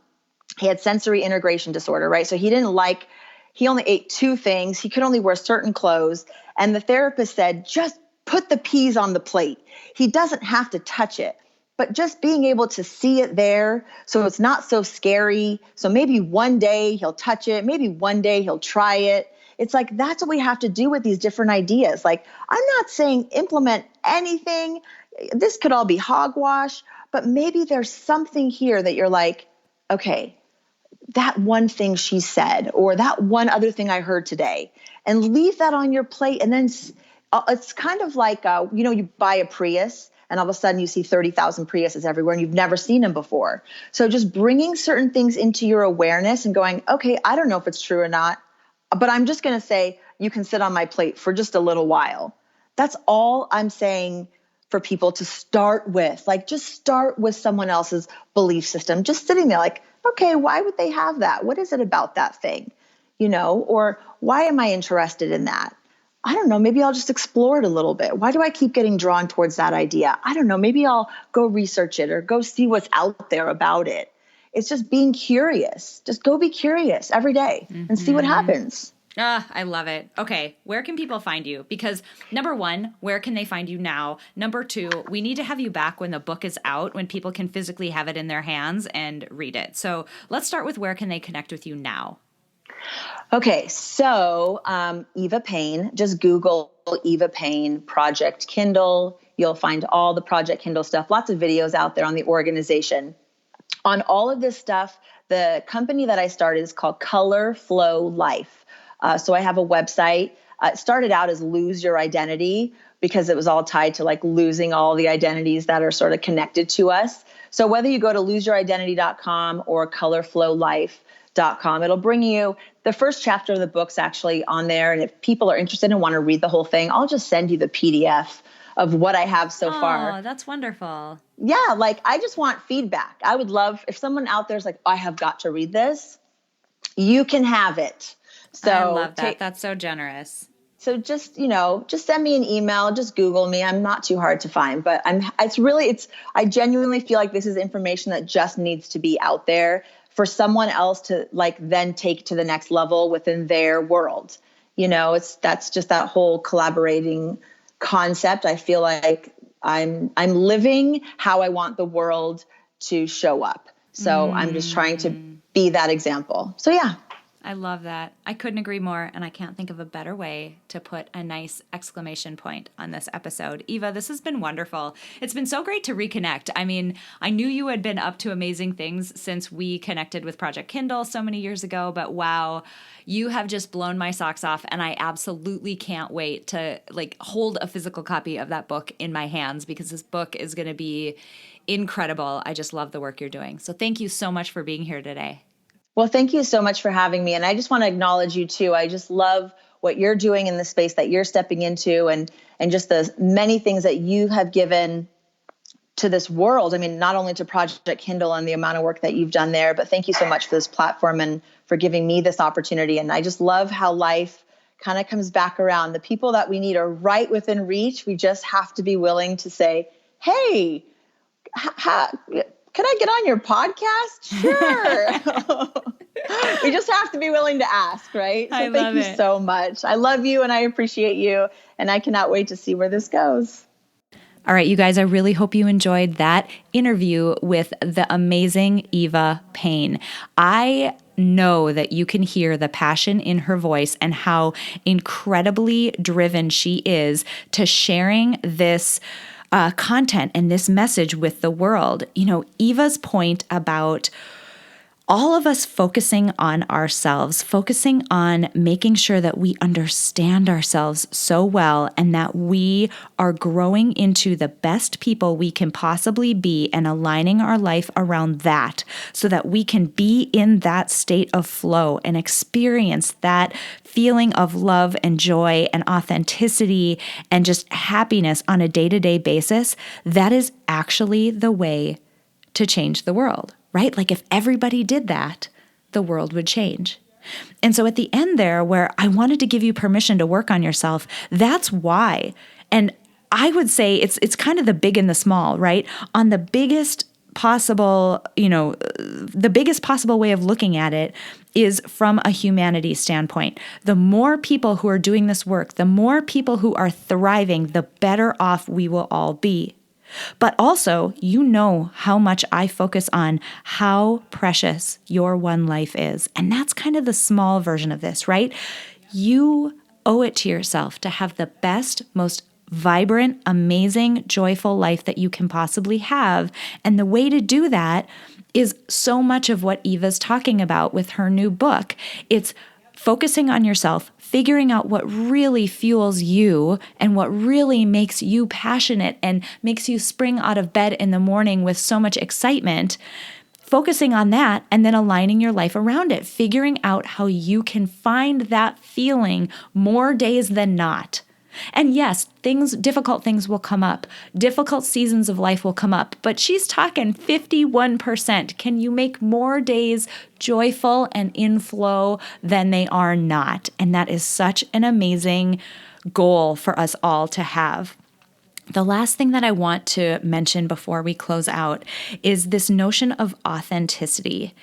he had sensory integration disorder, right? So he only ate 2 things. He could only wear certain clothes. And the therapist said, just put the peas on the plate. He doesn't have to touch it, but just being able to see it there. So it's not so scary. So maybe one day he'll touch it. Maybe one day he'll try it. It's like, that's what we have to do with these different ideas. Like, I'm not saying implement anything. This could all be hogwash, but maybe there's something here that you're like, okay, that one thing she said, or that one other thing I heard today, and leave that on your plate. And then it's kind of like, you buy a Prius and all of a sudden you see 30,000 Priuses everywhere and you've never seen them before. So just bringing certain things into your awareness and going, okay, I don't know if it's true or not, but I'm just going to say you can sit on my plate for just a little while. That's all I'm saying for people to start with. Like, just start with someone else's belief system, just sitting there like, okay, why would they have that? What is it about that thing? Or why am I interested in that? I don't know. Maybe I'll just explore it a little bit. Why do I keep getting drawn towards that idea? I don't know. Maybe I'll go research it or go see what's out there about it. It's just being curious. Just go be curious every day and see what happens. I love it. Okay, where can people find you? Because number 1, where can they find you now? Number 2, we need to have you back when the book is out, when people can physically have it in their hands and read it. So let's start with, where can they connect with you now? Okay, so Eva Payne, just Google Eva Payne Project Kindle. You'll find all the Project Kindle stuff, lots of videos out there on the organization. On all of this stuff, the company that I started is called Color Flow Life. So I have a website. It started out as Lose Your Identity because it was all tied to like losing all the identities that are sort of connected to us. So whether you go to loseyouridenty.com or colorflowlife.com, it'll bring you the first chapter of the book's actually on there. And if people are interested and want to read the whole thing, I'll just send you the PDF of what I have so far. Oh, that's wonderful. Yeah, like I just want feedback. I would love if someone out there's like, I have got to read this, you can have it. So I love that. That's so generous. So just send me an email, just Google me. I'm not too hard to find, but I genuinely feel like this is information that just needs to be out there for someone else to like then take to the next level within their world. That's just that whole collaborating concept. I feel like I'm living how I want the world to show up. So I'm just trying to be that example. So yeah. I love that. I couldn't agree more, and I can't think of a better way to put a nice exclamation point on this episode. Eva, this has been wonderful. It's been so great to reconnect. I mean, I knew you had been up to amazing things since we connected with Project Kindle so many years ago, but wow, you have just blown my socks off, and I absolutely can't wait to like hold a physical copy of that book in my hands because this book is going to be incredible. I just love the work you're doing. So thank you so much for being here today. Well, thank you so much for having me. And I just want to acknowledge you too. I just love what you're doing in the space that you're stepping into and just the many things that you have given to this world. I mean, not only to Project Kindle and the amount of work that you've done there, but thank you so much for this platform and for giving me this opportunity. And I just love how life kind of comes back around. The people that we need are right within reach. We just have to be willing to say, hey, can I get on your podcast? Sure. We just have to be willing to ask, right? So thank you so much. I love you and I appreciate you. And I cannot wait to see where this goes. All right, you guys, I really hope you enjoyed that interview with the amazing Eva Payne. I know that you can hear the passion in her voice and how incredibly driven she is to sharing this content and this message with the world. Eva's point about all of us focusing on ourselves, focusing on making sure that we understand ourselves so well and that we are growing into the best people we can possibly be and aligning our life around that so that we can be in that state of flow and experience that feeling of love and joy and authenticity and just happiness on a day-to-day basis. That is actually the way to change the world. Right? Like if everybody did that, the world would change. And so at the end there, where I wanted to give you permission to work on yourself, that's why. And I would say it's kind of the big and the small, right? On the biggest possible, the biggest possible way of looking at it is from a humanity standpoint. The more people who are doing this work, the more people who are thriving, the better off we will all be. But also, how much I focus on how precious your one life is. And that's kind of the small version of this, right? You owe it to yourself to have the best, most vibrant, amazing, joyful life that you can possibly have. And the way to do that is so much of what Eva's talking about with her new book. It's focusing on yourself, figuring out what really fuels you and what really makes you passionate and makes you spring out of bed in the morning with so much excitement, focusing on that and then aligning your life around it, figuring out how you can find that feeling more days than not. And yes, difficult things will come up. Difficult seasons of life will come up. But she's talking 51%. Can you make more days joyful and in flow than they are not? And that is such an amazing goal for us all to have. The last thing that I want to mention before we close out is this notion of authenticity.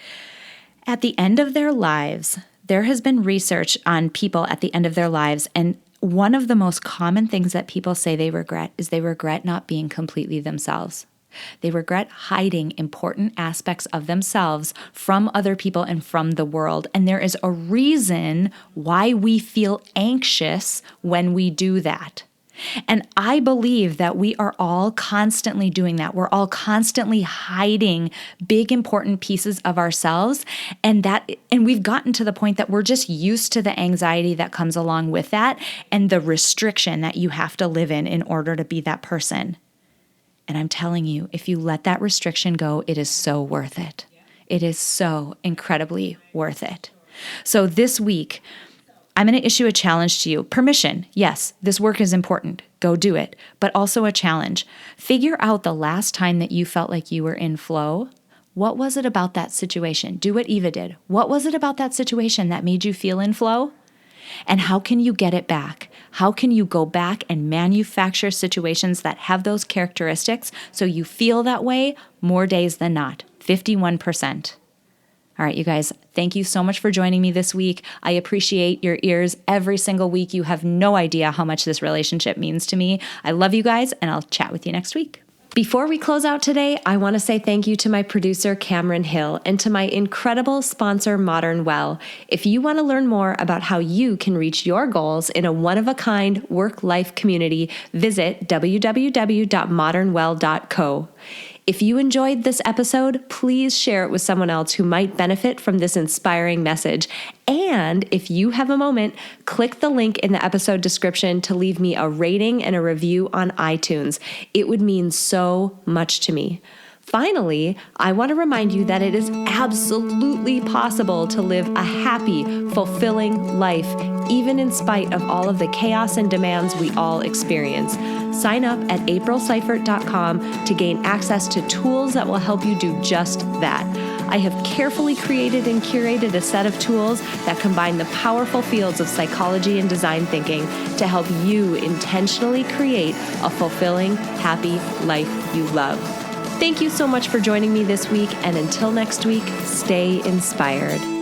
At the end of their lives, there has been research on people at the end of their lives, and one of the most common things that people say they regret is they regret not being completely themselves. They regret hiding important aspects of themselves from other people and from the world. And there is a reason why we feel anxious when we do that. And I believe that we are all constantly doing that. We're all constantly hiding big, important pieces of ourselves. And we've gotten to the point that we're just used to the anxiety that comes along with that and the restriction that you have to live in order to be that person. And I'm telling you, if you let that restriction go, it is so worth it. It is so incredibly worth it. So this week, I'm going to issue a challenge to you. Permission. Yes, this work is important. Go do it. But also a challenge. Figure out the last time that you felt like you were in flow. What was it about that situation? Do what Eva did. What was it about that situation that made you feel in flow? And how can you get it back? How can you go back and manufacture situations that have those characteristics so you feel that way more days than not? 51%. All right, you guys, thank you so much for joining me this week. I appreciate your ears every single week. You have no idea how much this relationship means to me. I love you guys, and I'll chat with you next week. Before we close out today, I want to say thank you to my producer, Cameron Hill, and to my incredible sponsor, Modern Well. If you want to learn more about how you can reach your goals in a one-of-a-kind work-life community, visit www.modernwell.co. If you enjoyed this episode, please share it with someone else who might benefit from this inspiring message. And if you have a moment, click the link in the episode description to leave me a rating and a review on iTunes. It would mean so much to me. Finally, I want to remind you that it is absolutely possible to live a happy, fulfilling life, even in spite of all of the chaos and demands we all experience. Sign up at aprilseifert.com to gain access to tools that will help you do just that. I have carefully created and curated a set of tools that combine the powerful fields of psychology and design thinking to help you intentionally create a fulfilling, happy life you love. Thank you so much for joining me this week, and until next week, stay inspired.